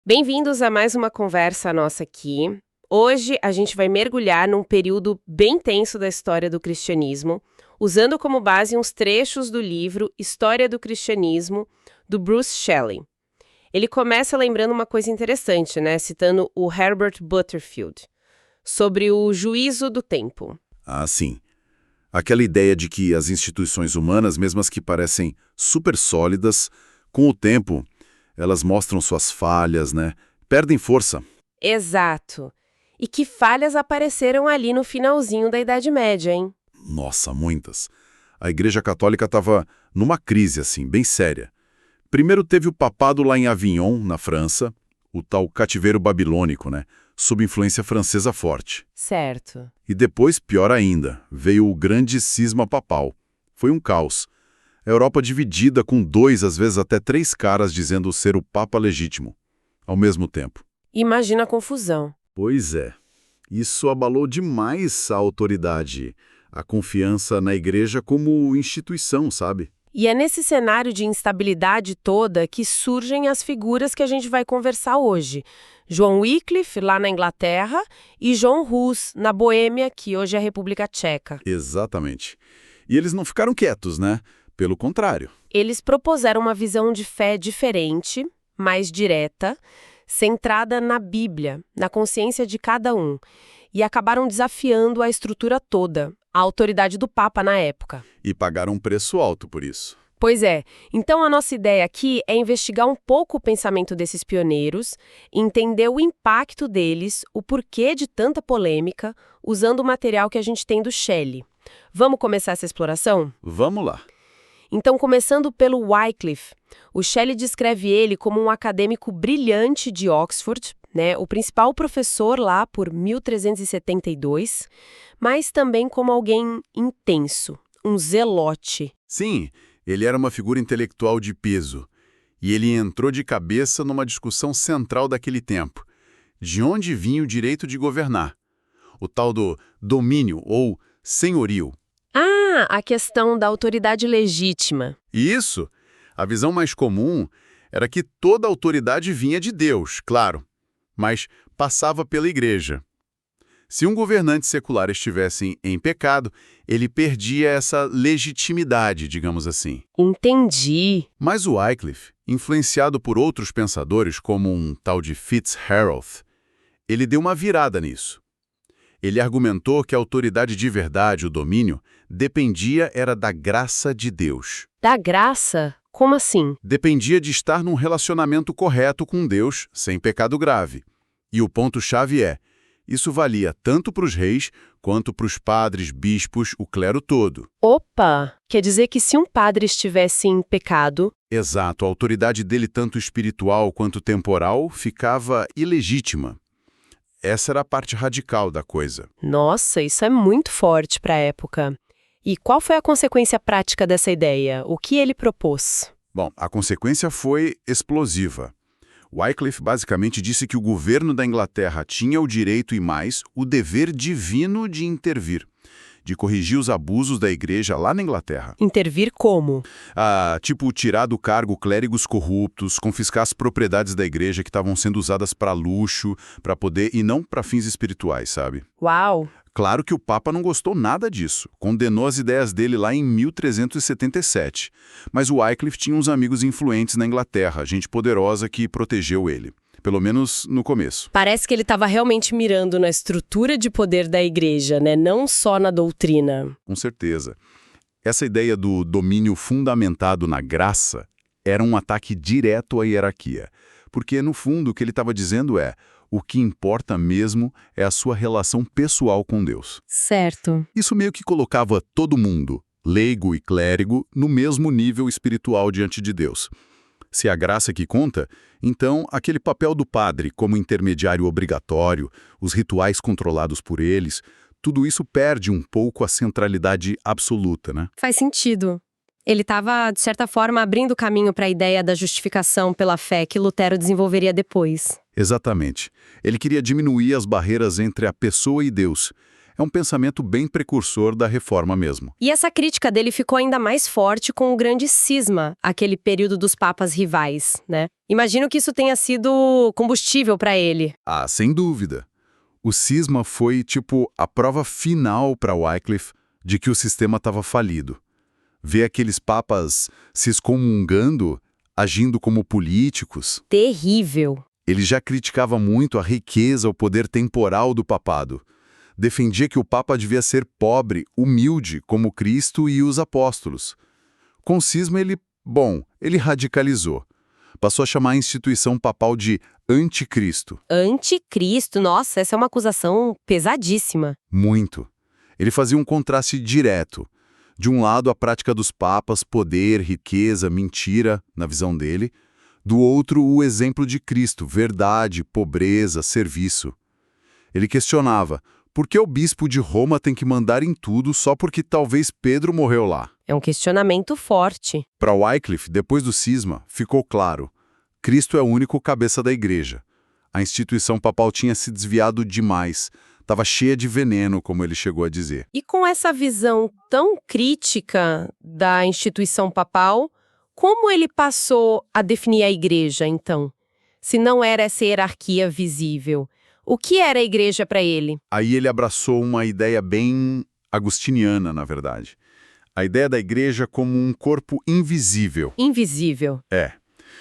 Bem-vindos a mais uma conversa nossa aqui. Hoje a gente vai mergulhar num período bem tenso da história do cristianismo, usando como base uns trechos do livro História do Cristianismo, do Bruce Shelley. Ele começa lembrando uma coisa interessante, né? Citando o Herbert Butterfield, sobre o juízo do tempo. Ah, sim. Aquela ideia de que as instituições humanas, mesmo as que parecem super sólidas, com o tempo, elas mostram suas falhas, né? Perdem força. Exato. E que falhas apareceram ali no finalzinho da Idade Média, hein? Nossa, muitas. A Igreja Católica estava numa crise, assim, bem séria. Primeiro teve o papado lá em Avignon, na França, o tal cativeiro babilônico, né? Sob influência francesa forte. Certo. E depois, pior ainda, veio o grande cisma papal. Foi um caos. A Europa dividida com dois, às vezes até três caras dizendo ser o Papa legítimo, ao mesmo tempo. Imagina a confusão. Pois é. Isso abalou demais a autoridade, a confiança na Igreja como instituição, sabe? E é nesse cenário de instabilidade toda que surgem as figuras que a gente vai conversar hoje. João Wycliffe, lá na Inglaterra, e João Hus, na Boêmia, que hoje é a República Tcheca. Exatamente. E eles não ficaram quietos, né? Pelo contrário. Eles propuseram uma visão de fé diferente, mais direta, centrada na Bíblia, na consciência de cada um, e acabaram desafiando a estrutura toda, a autoridade do Papa na época. E pagaram um preço alto por isso. Pois é, então a nossa ideia aqui é investigar um pouco o pensamento desses pioneiros, entender o impacto deles, o porquê de tanta polêmica, usando o material que a gente tem do Shelley. Vamos começar essa exploração? Vamos lá. Então, começando pelo Wycliffe, o Shelley descreve ele como um acadêmico brilhante de Oxford, né, o principal professor lá por 1372, mas também como alguém intenso, um zelote. Sim, ele era uma figura intelectual de peso. E ele entrou de cabeça numa discussão central daquele tempo. De onde vinha o direito de governar? O tal do domínio ou senhorio. Ah, a questão da autoridade legítima. E isso, a visão mais comum era que toda autoridade vinha de Deus, claro, mas passava pela Igreja. Se um governante secular estivesse em pecado, ele perdia essa legitimidade, digamos assim. Entendi. Mas o Wycliffe, influenciado por outros pensadores como um tal de Fitzgerald, ele deu uma virada nisso. Ele argumentou que a autoridade de verdade, o domínio, dependia era da graça de Deus. Da graça? Como assim? Dependia de estar num relacionamento correto com Deus, sem pecado grave. E o ponto-chave é, isso valia tanto para os reis, quanto para os padres, bispos, o clero todo. Opa! Quer dizer que se um padre estivesse em pecado... Exato, a autoridade dele, tanto espiritual quanto temporal, ficava ilegítima. Essa era a parte radical da coisa. Nossa, isso é muito forte para a época. E qual foi a consequência prática dessa ideia? O que ele propôs? Bom, a consequência foi explosiva. Wycliffe basicamente disse que o governo da Inglaterra tinha o direito e mais o dever divino de intervir, de corrigir os abusos da igreja lá na Inglaterra. Intervir como? Tipo, tirar do cargo clérigos corruptos, confiscar as propriedades da igreja que estavam sendo usadas para luxo, para poder e não para fins espirituais, sabe? Uau! Claro que o Papa não gostou nada disso, condenou as ideias dele lá em 1377. Mas o Wycliffe tinha uns amigos influentes na Inglaterra, gente poderosa que protegeu ele. Pelo menos no começo. Parece que ele estava realmente mirando na estrutura de poder da igreja, né? Não só na doutrina. Com certeza. Essa ideia do domínio fundamentado na graça era um ataque direto à hierarquia. Porque, no fundo, o que ele estava dizendo é: o que importa mesmo é a sua relação pessoal com Deus. Certo. Isso meio que colocava todo mundo, leigo e clérigo, no mesmo nível espiritual diante de Deus. Se a graça que conta, então aquele papel do padre como intermediário obrigatório, os rituais controlados por eles, tudo isso perde um pouco a centralidade absoluta, né? Faz sentido. Ele estava, de certa forma, abrindo caminho para a ideia da justificação pela fé que Lutero desenvolveria depois. Exatamente. Ele queria diminuir as barreiras entre a pessoa e Deus. É um pensamento bem precursor da reforma mesmo. E essa crítica dele ficou ainda mais forte com o grande cisma, aquele período dos papas rivais, né? Imagino que isso tenha sido combustível para ele. Ah, sem dúvida. O cisma foi, tipo, a prova final para Wycliffe de que o sistema estava falido. Ver aqueles papas se excomungando, agindo como políticos. Terrível. Ele já criticava muito a riqueza, o poder temporal do papado. Defendia que o papa devia ser pobre, humilde, como Cristo e os apóstolos. Com o cisma ele radicalizou. Passou a chamar a instituição papal de anticristo. Anticristo, nossa, essa é uma acusação pesadíssima. Muito. Ele fazia um contraste direto. De um lado, a prática dos papas, poder, riqueza, mentira, na visão dele. Do outro, o exemplo de Cristo, verdade, pobreza, serviço. Ele questionava, por que o bispo de Roma tem que mandar em tudo só porque talvez Pedro morreu lá? É um questionamento forte. Para Wycliffe, depois do cisma, ficou claro. Cristo é o único cabeça da igreja. A instituição papal tinha se desviado demais. Estava cheia de veneno, como ele chegou a dizer. E com essa visão tão crítica da instituição papal, como ele passou a definir a igreja, então? Se não era essa hierarquia visível, o que era a igreja para ele? Aí ele abraçou uma ideia bem agustiniana, na verdade. A ideia da igreja como um corpo invisível. Invisível.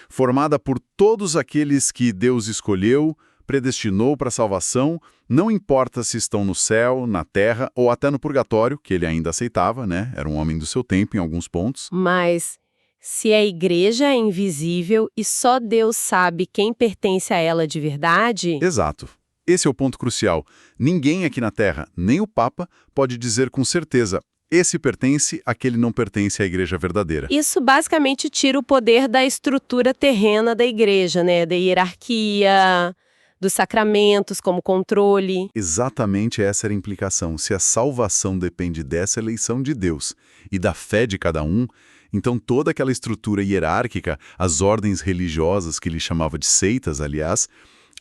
Formada por todos aqueles que Deus escolheu, predestinou para a salvação, não importa se estão no céu, na terra ou até no purgatório, que ele ainda aceitava, né? Era um homem do seu tempo em alguns pontos. Mas se a igreja é invisível e só Deus sabe quem pertence a ela de verdade... Exato. Esse é o ponto crucial. Ninguém aqui na Terra, nem o Papa, pode dizer com certeza: esse pertence, aquele não pertence à igreja verdadeira. Isso basicamente tira o poder da estrutura terrena da igreja, né? Da hierarquia, dos sacramentos como controle. Exatamente essa era a implicação. Se a salvação depende dessa eleição de Deus e da fé de cada um, então toda aquela estrutura hierárquica, as ordens religiosas que ele chamava de seitas, aliás,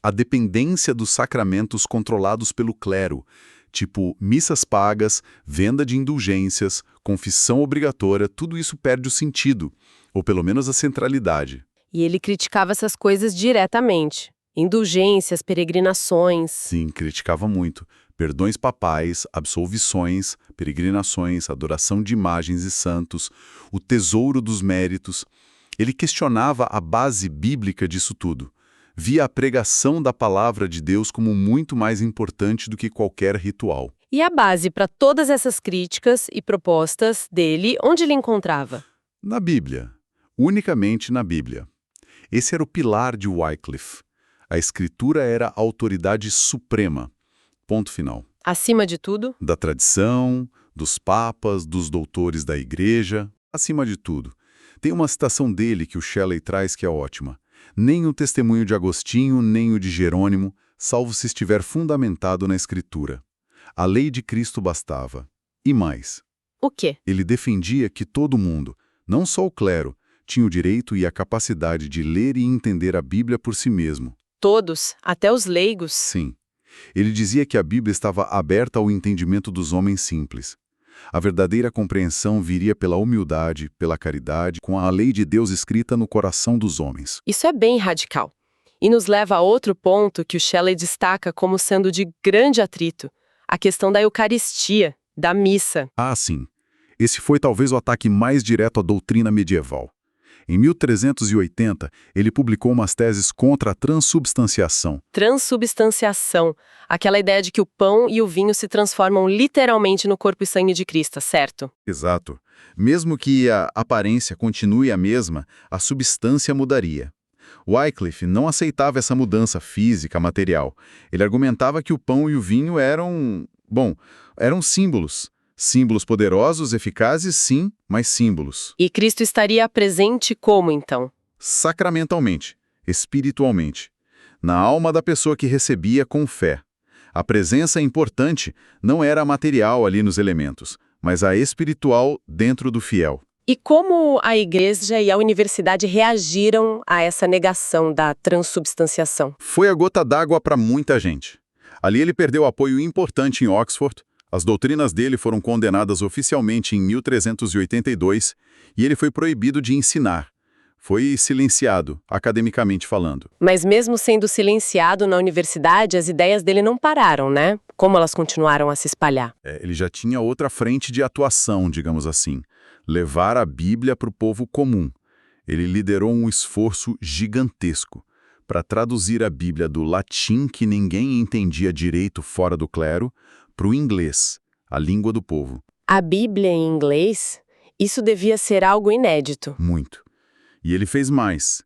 a dependência dos sacramentos controlados pelo clero, tipo missas pagas, venda de indulgências, confissão obrigatória, tudo isso perde o sentido, ou pelo menos a centralidade. E ele criticava essas coisas diretamente. Indulgências, peregrinações. Sim, criticava muito. Perdões papais, absolvições, peregrinações, adoração de imagens e santos, o tesouro dos méritos. Ele questionava a base bíblica disso tudo. Via a pregação da palavra de Deus como muito mais importante do que qualquer ritual. E a base para todas essas críticas e propostas dele, onde ele encontrava? Na Bíblia. Unicamente na Bíblia. Esse era o pilar de Wycliffe. A Escritura era a autoridade suprema. Ponto final. Acima de tudo? Da tradição, dos papas, dos doutores da igreja, acima de tudo. Tem uma citação dele que o Shelley traz que é ótima. Nem o testemunho de Agostinho, nem o de Jerônimo, salvo se estiver fundamentado na Escritura. A lei de Cristo bastava. E mais. O quê? Ele defendia que todo mundo, não só o clero, tinha o direito e a capacidade de ler e entender a Bíblia por si mesmo. Todos, até os leigos. Sim. Ele dizia que a Bíblia estava aberta ao entendimento dos homens simples. A verdadeira compreensão viria pela humildade, pela caridade, com a lei de Deus escrita no coração dos homens. Isso é bem radical. E nos leva a outro ponto que o Shelley destaca como sendo de grande atrito, a questão da Eucaristia, da missa. Ah, sim. Esse foi talvez o ataque mais direto à doutrina medieval. Em 1380, ele publicou umas teses contra a transubstanciação. Transubstanciação, aquela ideia de que o pão e o vinho se transformam literalmente no corpo e sangue de Cristo, certo? Exato. Mesmo que a aparência continue a mesma, a substância mudaria. Wycliffe não aceitava essa mudança física, material. Ele argumentava que o pão e o vinho eram símbolos. Símbolos poderosos, eficazes, sim, mas símbolos. E Cristo estaria presente como, então? Sacramentalmente, espiritualmente, na alma da pessoa que recebia com fé. A presença importante não era a material ali nos elementos, mas a espiritual dentro do fiel. E como a igreja e a universidade reagiram a essa negação da transubstanciação? Foi a gota d'água para muita gente. Ali ele perdeu apoio importante em Oxford. As doutrinas dele foram condenadas oficialmente em 1382 e ele foi proibido de ensinar. Foi silenciado, academicamente falando. Mas mesmo sendo silenciado na universidade, as ideias dele não pararam, né? Como elas continuaram a se espalhar? Ele já tinha outra frente de atuação, digamos assim. Levar a Bíblia para o povo comum. Ele liderou um esforço gigantesco para traduzir a Bíblia do latim, que ninguém entendia direito fora do clero, para o inglês, a língua do povo. A Bíblia em inglês? Isso devia ser algo inédito. Muito. E ele fez mais.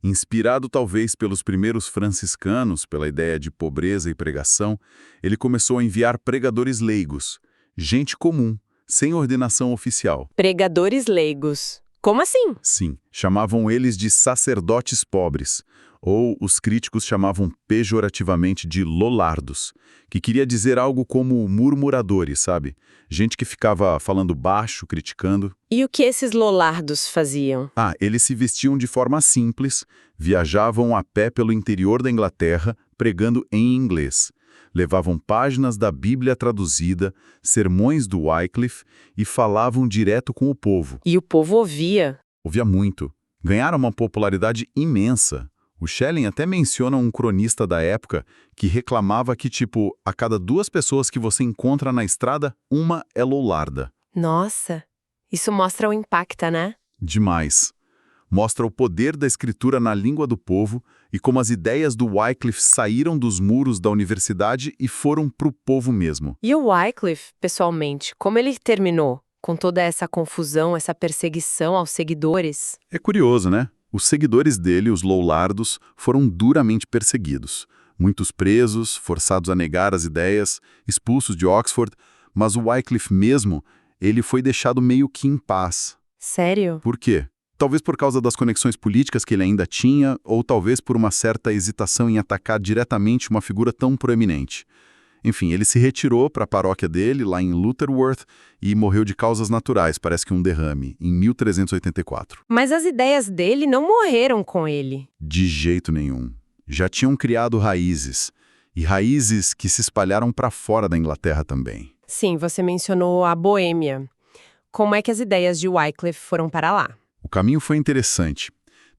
Inspirado talvez pelos primeiros franciscanos, pela ideia de pobreza e pregação, ele começou a enviar pregadores leigos, gente comum, sem ordenação oficial. Pregadores leigos. Como assim? Sim, chamavam eles de sacerdotes pobres, ou os críticos chamavam pejorativamente de lolardos, que queria dizer algo como murmuradores, sabe? Gente que ficava falando baixo, criticando. E o que esses lolardos faziam? Eles se vestiam de forma simples, viajavam a pé pelo interior da Inglaterra, pregando em inglês. Levavam páginas da Bíblia traduzida, sermões do Wycliffe e falavam direto com o povo. E o povo ouvia. Ouvia muito. Ganharam uma popularidade imensa. O Schelling até menciona um cronista da época que reclamava que, a cada 2 pessoas que você encontra na estrada, uma é loularda. Nossa, isso mostra o impacto, né? Demais. Mostra o poder da escritura na língua do povo e como as ideias do Wycliffe saíram dos muros da universidade e foram para o povo mesmo. E o Wycliffe, pessoalmente, como ele terminou? Com toda essa confusão, essa perseguição aos seguidores? É curioso, né? Os seguidores dele, os loulardos, foram duramente perseguidos. Muitos presos, forçados a negar as ideias, expulsos de Oxford, mas o Wycliffe mesmo, ele foi deixado meio que em paz. Sério? Por quê? Talvez por causa das conexões políticas que ele ainda tinha, ou talvez por uma certa hesitação em atacar diretamente uma figura tão proeminente. Enfim, ele se retirou para a paróquia dele, lá em Lutterworth, e morreu de causas naturais, parece que um derrame, em 1384. Mas as ideias dele não morreram com ele. De jeito nenhum. Já tinham criado raízes, e raízes que se espalharam para fora da Inglaterra também. Sim, você mencionou a Boêmia. Como é que as ideias de Wycliffe foram para lá? O caminho foi interessante.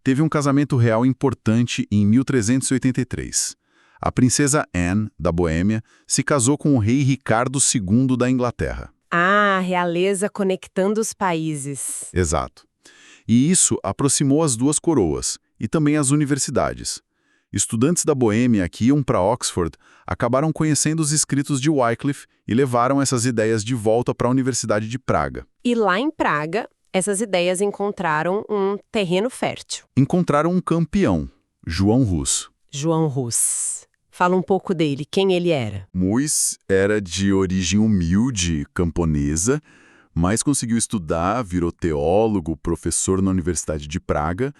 Teve um casamento real importante em 1383. A princesa Anne, da Boêmia, se casou com o rei Ricardo II da Inglaterra. Ah, a realeza conectando os países. Exato. E isso aproximou as 2 coroas, e também as universidades. Estudantes da Boêmia que iam para Oxford acabaram conhecendo os escritos de Wycliffe e levaram essas ideias de volta para a Universidade de Praga. E lá em Praga, essas ideias encontraram um terreno fértil. Encontraram um campeão, João Hus. João Hus. Fala um pouco dele, quem ele era. Hus era de origem humilde, camponesa, mas conseguiu estudar, virou teólogo, professor na Universidade de Praga,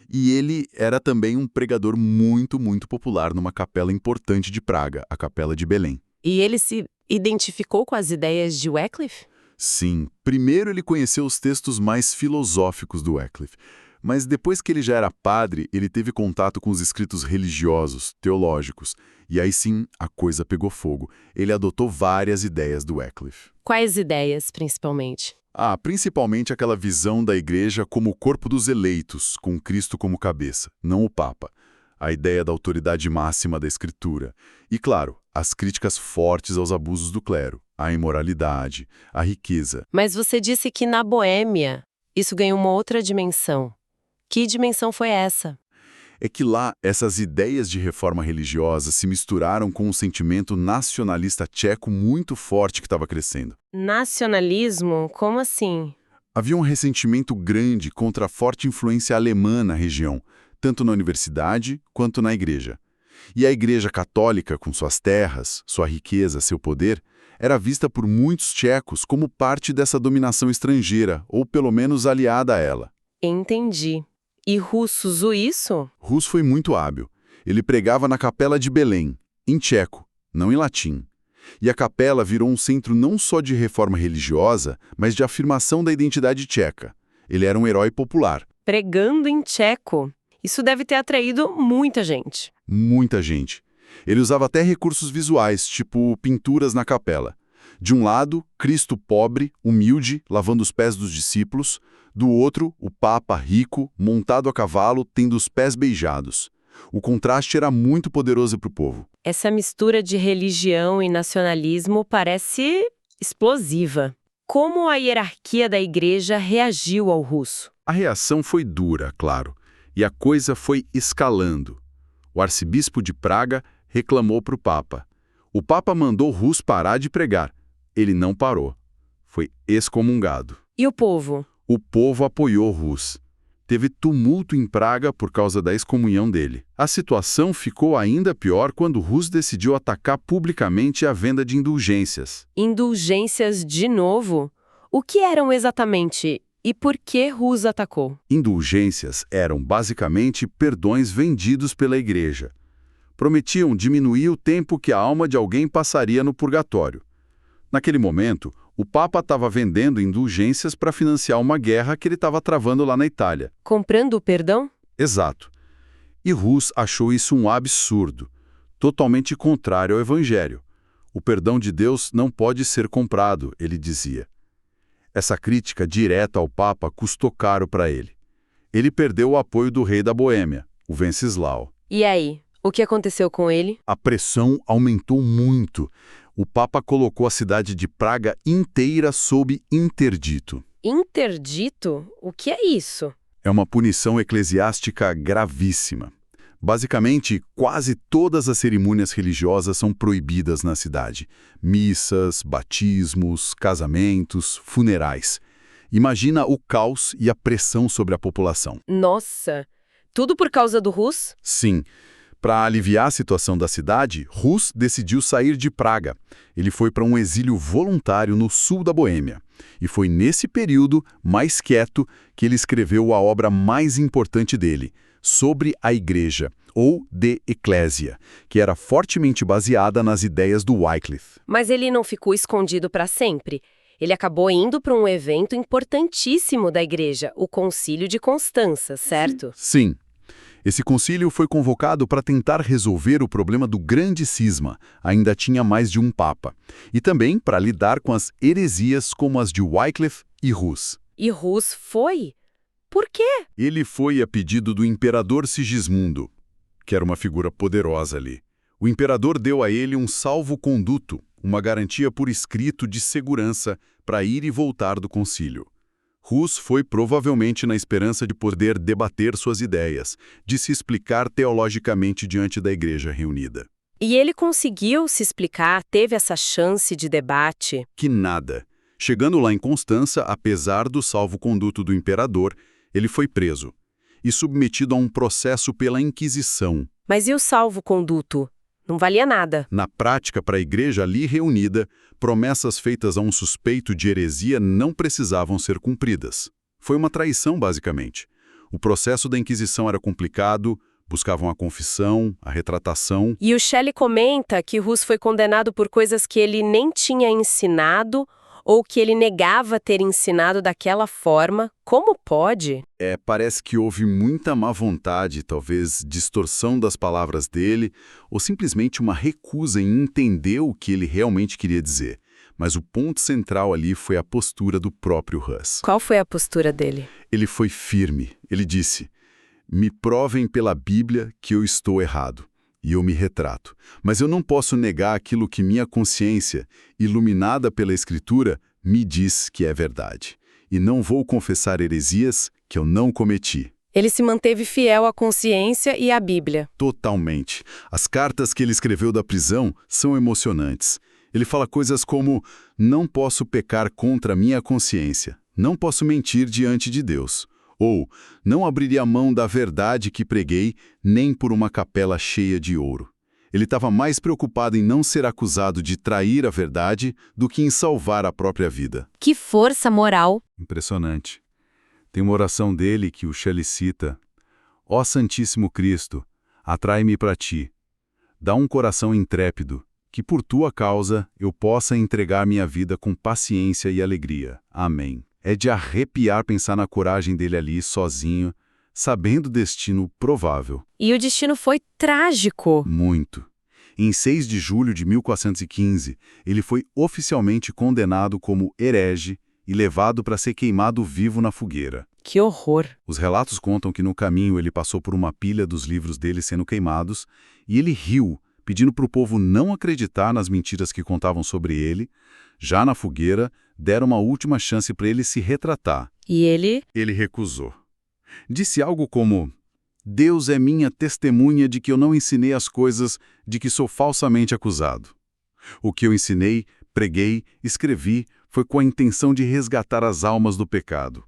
e ele era também um pregador muito, muito popular numa capela importante de Praga, a Capela de Belém. E ele se identificou com as ideias de Wycliffe? Sim, primeiro ele conheceu os textos mais filosóficos do Wycliffe, mas depois que ele já era padre, ele teve contato com os escritos religiosos, teológicos, e aí sim a coisa pegou fogo. Ele adotou várias ideias do Wycliffe. Quais ideias, principalmente? Principalmente aquela visão da igreja como o corpo dos eleitos, com Cristo como cabeça, não o Papa. A ideia da autoridade máxima da Escritura. E, claro, as críticas fortes aos abusos do clero, a imoralidade, a riqueza. Mas você disse que na Boêmia isso ganhou uma outra dimensão. Que dimensão foi essa? É que lá, essas ideias de reforma religiosa se misturaram com um sentimento nacionalista tcheco muito forte que estava crescendo. Nacionalismo? Como assim? Havia um ressentimento grande contra a forte influência alemã na região, tanto na universidade quanto na igreja. E a Igreja Católica, com suas terras, sua riqueza, seu poder, era vista por muitos tchecos como parte dessa dominação estrangeira, ou pelo menos aliada a ela. Entendi. E Hus usou isso? Hus foi muito hábil. Ele pregava na Capela de Belém, em tcheco, não em latim. E a capela virou um centro não só de reforma religiosa, mas de afirmação da identidade tcheca. Ele era um herói popular. Pregando em tcheco. Isso deve ter atraído muita gente. Muita gente. Ele usava até recursos visuais, tipo pinturas na capela. De um lado, Cristo pobre, humilde, lavando os pés dos discípulos. Do outro, o Papa rico, montado a cavalo, tendo os pés beijados. O contraste era muito poderoso para o povo. Essa mistura de religião e nacionalismo parece explosiva. Como a hierarquia da igreja reagiu ao Hus? A reação foi dura, claro, e a coisa foi escalando. O arcebispo de Praga reclamou para o Papa. O Papa mandou Hus parar de pregar. Ele não parou. Foi excomungado. E o povo? O povo apoiou Hus. Teve tumulto em Praga por causa da excomunhão dele. A situação ficou ainda pior quando Hus decidiu atacar publicamente a venda de indulgências. Indulgências de novo? O que eram exatamente e por que Hus atacou? Indulgências eram basicamente perdões vendidos pela igreja. Prometiam diminuir o tempo que a alma de alguém passaria no purgatório. Naquele momento, o Papa estava vendendo indulgências para financiar uma guerra que ele estava travando lá na Itália. Comprando o perdão? Exato. E Hus achou isso um absurdo, totalmente contrário ao Evangelho. O perdão de Deus não pode ser comprado, ele dizia. Essa crítica direta ao Papa custou caro para ele. Ele perdeu o apoio do rei da Boêmia, o Venceslau. E aí, o que aconteceu com ele? A pressão aumentou muito. O Papa colocou a cidade de Praga inteira sob interdito. Interdito? O que é isso? É uma punição eclesiástica gravíssima. Basicamente, quase todas as cerimônias religiosas são proibidas na cidade. Missas, batismos, casamentos, funerais. Imagina o caos e a pressão sobre a população. Nossa! Tudo por causa do Hus? Sim. Para aliviar a situação da cidade, Hus decidiu sair de Praga. Ele foi para um exílio voluntário no sul da Boêmia. E foi nesse período, mais quieto, que ele escreveu a obra mais importante dele, Sobre a Igreja, ou De Ecclesia, que era fortemente baseada nas ideias do Wycliffe. Mas ele não ficou escondido para sempre. Ele acabou indo para um evento importantíssimo da igreja, o Concílio de Constança, certo? Sim. Esse concílio foi convocado para tentar resolver o problema do grande cisma, ainda tinha mais de um papa, e também para lidar com as heresias como as de Wycliffe e Hus. E Hus foi? Por quê? Ele foi a pedido do imperador Sigismundo, que era uma figura poderosa ali. O imperador deu a ele um salvo-conduto, uma garantia por escrito de segurança para ir e voltar do concílio. Hus foi provavelmente na esperança de poder debater suas ideias, de se explicar teologicamente diante da igreja reunida. E ele conseguiu se explicar, teve essa chance de debate? Que nada. Chegando lá em Constança, apesar do salvo-conduto do imperador, ele foi preso e submetido a um processo pela Inquisição. Mas e o salvo-conduto? Não valia nada. Na prática, para a igreja ali reunida, promessas feitas a um suspeito de heresia não precisavam ser cumpridas. Foi uma traição, basicamente. O processo da Inquisição era complicado, buscavam a confissão, a retratação. E o Shelley comenta que Hus foi condenado por coisas que ele nem tinha ensinado ou que ele negava ter ensinado daquela forma. Como pode? Parece que houve muita má vontade, talvez distorção das palavras dele, ou simplesmente uma recusa em entender o que ele realmente queria dizer. Mas o ponto central ali foi a postura do próprio Hus. Qual foi a postura dele? Ele foi firme. Ele disse: "Me provem pela Bíblia que eu estou errado. E eu me retrato. Mas eu não posso negar aquilo que minha consciência, iluminada pela Escritura, me diz que é verdade. E não vou confessar heresias que eu não cometi." Ele se manteve fiel à consciência e à Bíblia. Totalmente. As cartas que ele escreveu da prisão são emocionantes. Ele fala coisas como: "Não posso pecar contra a minha consciência. Não posso mentir diante de Deus." Ou, "Não abriria a mão da verdade que preguei, nem por uma capela cheia de ouro." Ele estava mais preocupado em não ser acusado de trair a verdade do que em salvar a própria vida. Que força moral! Impressionante. Tem uma oração dele que o Shelley cita: "Ó Santíssimo Cristo, atrai-me para ti. Dá um coração intrépido, que por tua causa eu possa entregar minha vida com paciência e alegria. Amém." É de arrepiar pensar na coragem dele ali, sozinho, sabendo o destino provável. E o destino foi trágico. Muito. Em 6 de julho de 1415, ele foi oficialmente condenado como herege e levado para ser queimado vivo na fogueira. Que horror! Os relatos contam que no caminho ele passou por uma pilha dos livros dele sendo queimados e ele riu, pedindo para o povo não acreditar nas mentiras que contavam sobre ele. Já na fogueira, deram uma última chance para ele se retratar. E ele? Ele recusou. Disse algo como: Deus é minha testemunha de que eu não ensinei as coisas de que sou falsamente acusado. O que eu ensinei, preguei, escrevi, foi com a intenção de resgatar as almas do pecado.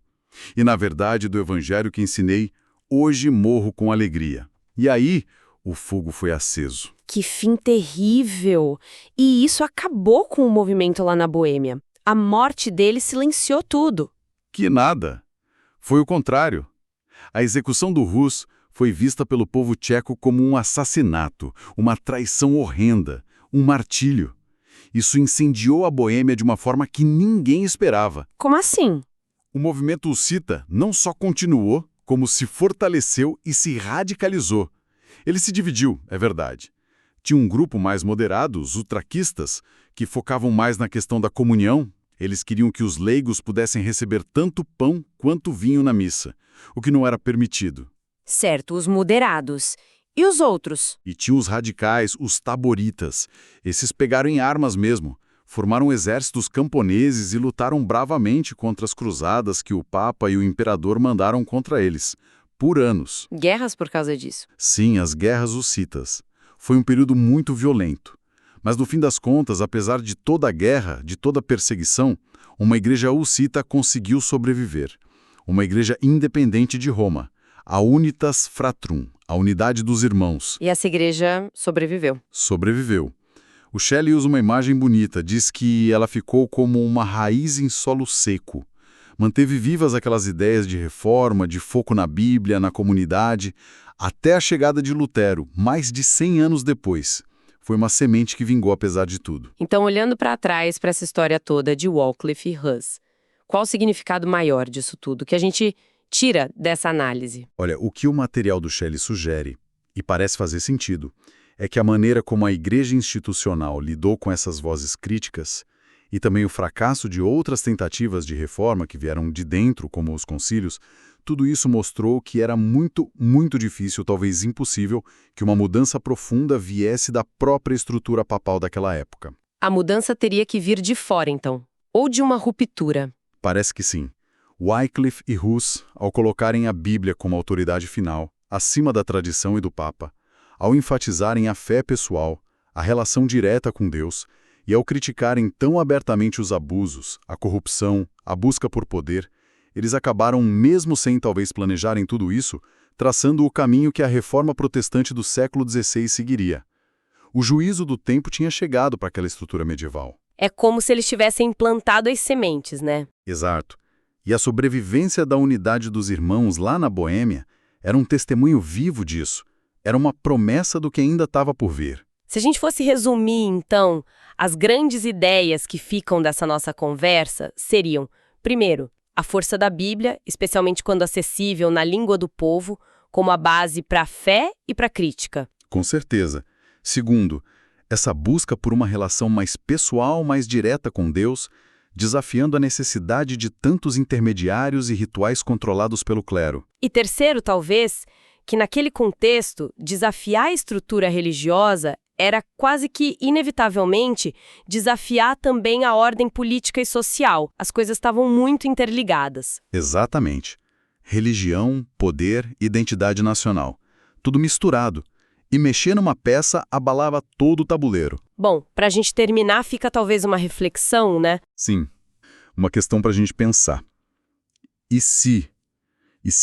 E na verdade do evangelho que ensinei, hoje morro com alegria. E aí, o fogo foi aceso. Que fim terrível! E isso acabou com o movimento lá na Boêmia. A morte dele silenciou tudo. Que nada! Foi o contrário. A execução do Hus foi vista pelo povo tcheco como um assassinato, uma traição horrenda, um martírio. Isso incendiou a Boêmia de uma forma que ninguém esperava. Como assim? O movimento hussita não só continuou, como se fortaleceu e se radicalizou. Ele se dividiu, é verdade. Tinha um grupo mais moderado, os utraquistas, que focavam mais na questão da comunhão. Eles queriam que os leigos pudessem receber tanto pão quanto vinho na missa, o que não era permitido. Certo, os moderados. E os outros? E tinha os radicais, os taboritas. Esses pegaram em armas mesmo, formaram exércitos camponeses e lutaram bravamente contra as cruzadas que o Papa e o Imperador mandaram contra eles, por anos. Guerras por causa disso. Sim, as guerras hussitas. Foi um período muito violento. Mas no fim das contas, apesar de toda a guerra, de toda a perseguição, uma igreja hussita conseguiu sobreviver. Uma igreja independente de Roma, a Unitas Fratrum, a unidade dos irmãos. E essa igreja sobreviveu. Sobreviveu. O Shelley usa uma imagem bonita, diz que ela ficou como uma raiz em solo seco. Manteve vivas aquelas ideias de reforma, de foco na Bíblia, na comunidade, até a chegada de Lutero, mais de 100 anos depois. Foi uma semente que vingou apesar de tudo. Então, olhando para trás, para essa história toda de Wycliffe e Hus, qual o significado maior disso tudo que a gente tira dessa análise? Olha, o que o material do Shelley sugere, e parece fazer sentido, é que a maneira como a igreja institucional lidou com essas vozes críticas e também o fracasso de outras tentativas de reforma que vieram de dentro, como os concílios, tudo isso mostrou que era muito, muito difícil, talvez impossível, que uma mudança profunda viesse da própria estrutura papal daquela época. A mudança teria que vir de fora, então, ou de uma ruptura. Parece que sim. Wycliffe e Hus, ao colocarem a Bíblia como autoridade final, acima da tradição e do Papa, ao enfatizarem a fé pessoal, a relação direta com Deus, e ao criticarem tão abertamente os abusos, a corrupção, a busca por poder, eles acabaram, mesmo sem talvez planejarem tudo isso, traçando o caminho que a reforma protestante do século XVI seguiria. O juízo do tempo tinha chegado para aquela estrutura medieval. É como se eles tivessem plantado as sementes, né? Exato. E a sobrevivência da unidade dos irmãos lá na Boêmia era um testemunho vivo disso. Era uma promessa do que ainda estava por vir. Se a gente fosse resumir, então, as grandes ideias que ficam dessa nossa conversa seriam, primeiro, a força da Bíblia, especialmente quando acessível na língua do povo, como a base para a fé e para a crítica. Com certeza. Segundo, essa busca por uma relação mais pessoal, mais direta com Deus, desafiando a necessidade de tantos intermediários e rituais controlados pelo clero. E terceiro, talvez, que naquele contexto, desafiar a estrutura religiosa era quase que, inevitavelmente, desafiar também a ordem política e social. As coisas estavam muito interligadas. Exatamente. Religião, poder, identidade nacional. Tudo misturado. E mexer numa peça abalava todo o tabuleiro. Bom, para a gente terminar, fica talvez uma reflexão, né? Sim. Uma questão para a gente pensar. E se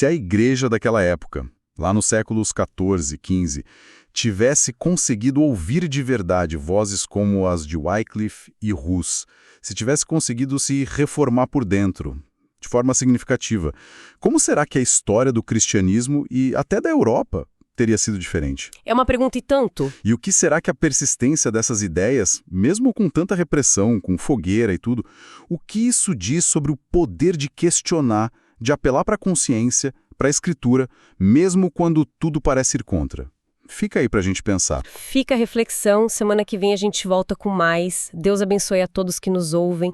a igreja daquela época, lá nos séculos XIV, XV, tivesse conseguido ouvir de verdade vozes como as de Wycliffe e Hus, se tivesse conseguido se reformar por dentro, de forma significativa, como será que a história do cristianismo e até da Europa teria sido diferente? É uma pergunta e tanto. E o que será que a persistência dessas ideias, mesmo com tanta repressão, com fogueira e tudo, o que isso diz sobre o poder de questionar, de apelar para a consciência, para a escritura, mesmo quando tudo parece ir contra? Fica aí pra gente pensar. Fica a reflexão, semana que vem a gente volta com mais. Deus abençoe a todos que nos ouvem.